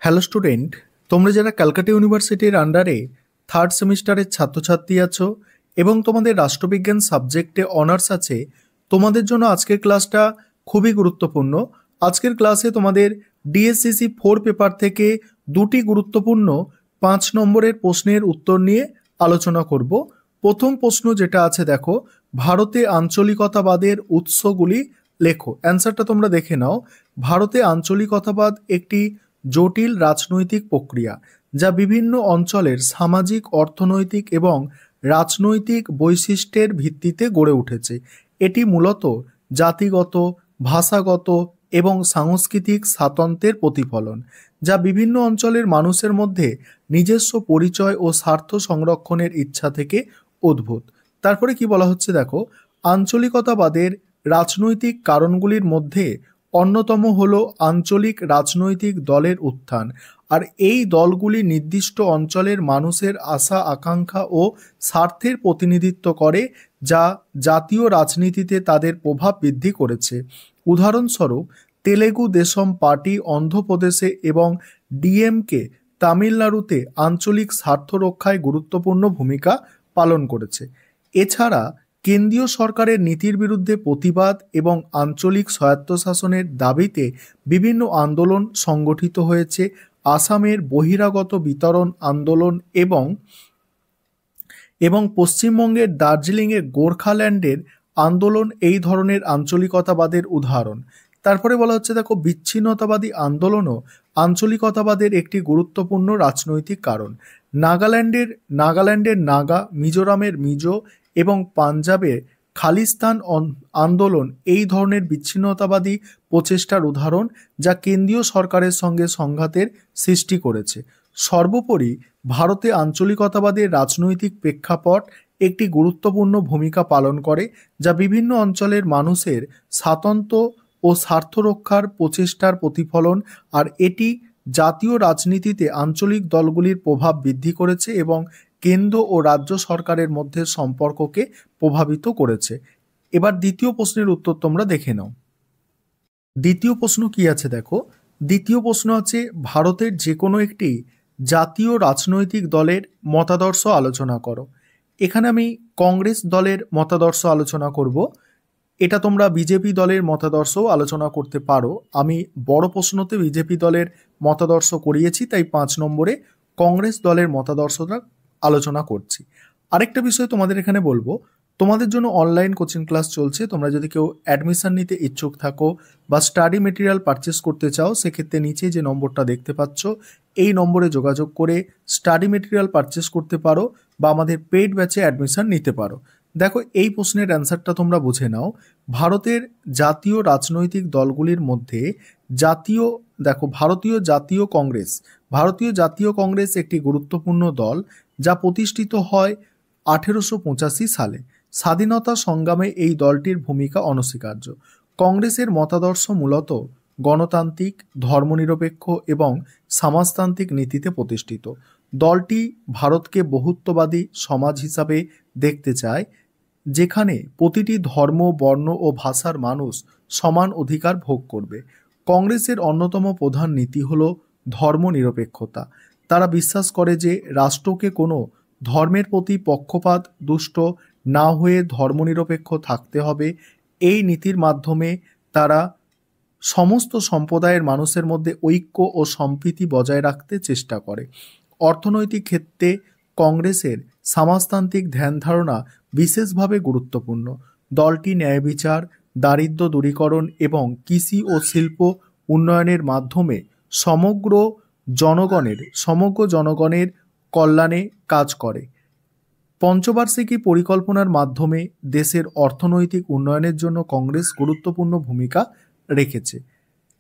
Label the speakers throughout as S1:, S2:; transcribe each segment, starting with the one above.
S1: Hello student, তোমরা যারা ক্যালকাটা ইউনিভার্সিটির আন্ডারে থার্ড সেমিস্টারের ছাত্রছাত্রী আছো এবং তোমাদের রাষ্ট্রবিজ্ঞান সাবজেক্টে অনার্স আছে, তোমাদের জন্য আজকের ক্লাসটা খুবই গুরুত্বপূর্ণ। আজকের ক্লাসে তোমাদের ডিএসসিসি 4 পেপার থেকে দুটি গুরুত্বপূর্ণ 5 নম্বরের প্রশ্নের উত্তর নিয়ে আলোচনা করব। প্রথম প্রশ্ন যেটা আছে দেখো, ভারতে আঞ্চলিকতাবাদের উৎসগুলি লেখো। অ্যান্সারটা তোমরা দেখে নাও। ভারতে আঞ্চলিকতাবাদ একটি জটিল রাজনৈতিক প্রক্রিয়া যা বিভিন্ন অঞ্চলের সামাজিক, অর্থনৈতিক এবং রাজনৈতিক বৈশিষ্ট্যের ভিত্তিতে গড়ে উঠেছে। এটি মূলত জাতিগত, ভাষাগত এবং সাংস্কৃতিক স্বাতন্ত্র্যের প্রতিফলন, যা বিভিন্ন অঞ্চলের মানুষের মধ্যে নিজস্ব পরিচয় ও স্বার্থ সংরক্ষণের ইচ্ছা থেকে উদ্ভূত। তারপরে কি বলা হচ্ছে দেখো, আঞ্চলিকতাবাদের রাজনৈতিক কারণগুলির মধ্যে অন্যতম হলো আঞ্চলিক রাজনৈতিক দলের উত্থান, আর এই দলগুলি নির্দিষ্ট অঞ্চলের মানুষের আশা, আকাঙ্ক্ষা ও স্বার্থের প্রতিনিধিত্ব করে, যা জাতীয় রাজনীতিতে তাদের প্রভাব বৃদ্ধি করেছে। উদাহরণস্বরূপ, তেলেগু দেশম পার্টি অন্ধ্রপ্রদেশে এবং ডিএমকে তামিলনাড়ুতে আঞ্চলিক স্বার্থ রক্ষায় গুরুত্বপূর্ণ ভূমিকা পালন করেছে। এছাড়া কেন্দ্রীয় সরকারের নীতির বিরুদ্ধে প্রতিবাদ এবং আঞ্চলিক স্বায়ত্তশাসনের দাবিতে বিভিন্ন আন্দোলন সংগঠিত হয়েছে। আসামের বহিরাগত বিতরণ আন্দোলন এবং পশ্চিমবঙ্গের দার্জিলিংয়ে গোর্খাল্যান্ডের আন্দোলন এই ধরনের আঞ্চলিকতাবাদের উদাহরণ। তারপরে বলা হচ্ছে দেখো, বিচ্ছিন্নতাবাদী আন্দোলনও আঞ্চলিকতাবাদের একটি গুরুত্বপূর্ণ রাজনৈতিক কারণ। নাগাল্যান্ডের নাগা, মিজোরামের মিজো এবং পাঞ্জাবের খালিস্তান আন্দোলন এই ধরনের বিচ্ছিন্নতাবাদী প্রচেষ্টার উদাহরণ, যা কেন্দ্রীয় সরকারের সঙ্গে সংঘাতের সৃষ্টি করেছে। সর্বোপরি, ভারতে আঞ্চলিকতাবাদের রাজনৈতিক প্রেক্ষাপট একটি গুরুত্বপূর্ণ ভূমিকা পালন করে, যা বিভিন্ন অঞ্চলের মানুষের স্বাতন্ত্র্য ও স্বার্থ রক্ষার প্রচেষ্টার প্রতিফলন, আর এটি জাতীয় রাজনীতিতে আঞ্চলিক দলগুলির প্রভাব বৃদ্ধি করেছে এবং কেন্দ্র ও রাজ্য সরকারের মধ্যে সম্পর্ককে প্রভাবিত করেছে। এবার দ্বিতীয় প্রশ্নের উত্তর তোমরা দেখে নাও। দ্বিতীয় প্রশ্ন কি আছে দেখো, দ্বিতীয় প্রশ্ন আছে, ভারতের যে কোনো একটি জাতীয় রাজনৈতিক দলের মতাদর্শ আলোচনা করো। এখানে আমি কংগ্রেস দলের মতাদর্শ আলোচনা করব। এটা তোমরা বিজেপি দলের মতাদর্শও আলোচনা করতে পারো। আমি বড় প্রশ্নতে বিজেপি দলের মতাদর্শ করিয়েছি, তাই 5 নম্বরে কংগ্রেস দলের মতাদর্শটা আলোচনা করছি। আরেকটা বিষয় তোমাদের এখানে বলবো, তোমাদের জন্য অনলাইন কোচিং ক্লাস চলছে। তোমরা যদি কেউ অ্যাডমিশন নিতে ইচ্ছুক থাকো বা স্টাডি মেটেরিয়াল পারচেস করতে চাও, সেক্ষেত্রে নিচে যে নম্বরটা দেখতে পাচ্ছ এই নম্বরে যোগাযোগ করে স্টাডি মেটেরিয়াল পারচেস করতে পারো বা আমাদের পেইড ব্যাচে অ্যাডমিশন নিতে পারো। দেখো, এই প্রশ্নের অ্যান্সারটা তোমরা বুঝে নাও। ভারতের জাতীয় রাজনৈতিক দলগুলির মধ্যে ভারতীয় জাতীয় কংগ্রেস একটি গুরুত্বপূর্ণ দল, যা প্রতিষ্ঠিত হয় 1885 সালে। স্বাধীনতা সংগ্রামে এই দলটির ভূমিকা অনস্বীকার্য। কংগ্রেসের মতাদর্শ মূলত গণতান্ত্রিক, ধর্মনিরপেক্ষ এবং সমাজতান্ত্রিক নীতিতে প্রতিষ্ঠিত। দলটি ভারতকে বহুত্ববাদী সমাজ হিসাবে দেখতে চায়, যেখানে প্রতিটি ধর্ম, বর্ণ ও ভাষার মানুষ সমান অধিকার ভোগ করবে। কংগ্রেসের অন্যতম প্রধান নীতি হল ধর্মনিরপেক্ষতা। তারা বিশ্বাস করে যে রাষ্ট্রকে কোনো ধর্মের প্রতি পক্ষপাত দুষ্ট না হয়ে ধর্মনিরপেক্ষ থাকতে হবে। এই নীতির মাধ্যমে তারা সমস্ত সম্প্রদায়ের মানুষের মধ্যে ঐক্য ও সম্প্রীতি বজায় রাখতে চেষ্টা করে। অর্থনৈতিক ক্ষেত্রে কংগ্রেসের সমাজতান্ত্রিক ধ্যান ধারণা বিশেষভাবে গুরুত্বপূর্ণ। দলটি ন্যায় বিচার, দারিদ্র্য দূরীকরণ এবং কৃষি ও শিল্প উন্নয়নের মাধ্যমে সমগ্র জনগণের কল্যাণে কাজ করে। পঞ্চবার্ষিকী পরিকল্পনার মাধ্যমে দেশের অর্থনৈতিক উন্নয়নের জন্য কংগ্রেস গুরুত্বপূর্ণ ভূমিকা রেখেছে।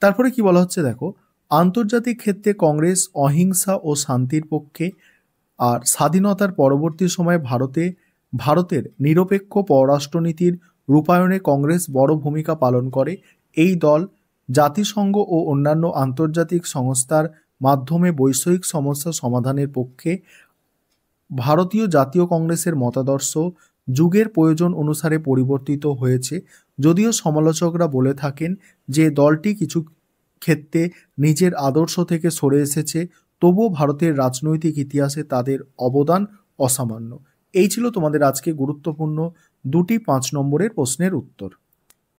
S1: তারপরে কি বলা হচ্ছে দেখো, আন্তর্জাতিক ক্ষেত্রে কংগ্রেস অহিংসা ও শান্তির পক্ষে, আর স্বাধীনতার পরবর্তী সময়ে ভারতের নিরপেক্ষ পররাষ্ট্রনীতির রূপায়ণে কংগ্রেস বড় ভূমিকা পালন করে। এই দল জাতিসংঘ ও অন্যান্য আন্তর্জাতিক সংস্থার মাধ্যমে বৈষয়িক সমস্যা সমাধানের পক্ষে। ভারতীয় জাতীয় কংগ্রেসের মতাদর্শ যুগের প্রয়োজন অনুসারে পরিবর্তিত হয়েছে, যদিও সমালোচকরা বলে থাকেন যে দলটি ক্ষেত্রে নিজের আদর্শ থেকে সরে এসেছে, তবুও ভারতের রাজনৈতিক ইতিহাসে তাদের অবদান অসামান্য। এই ছিল তোমাদের আজকে গুরুত্বপূর্ণ 2টি 5 নম্বরের প্রশ্নের উত্তর।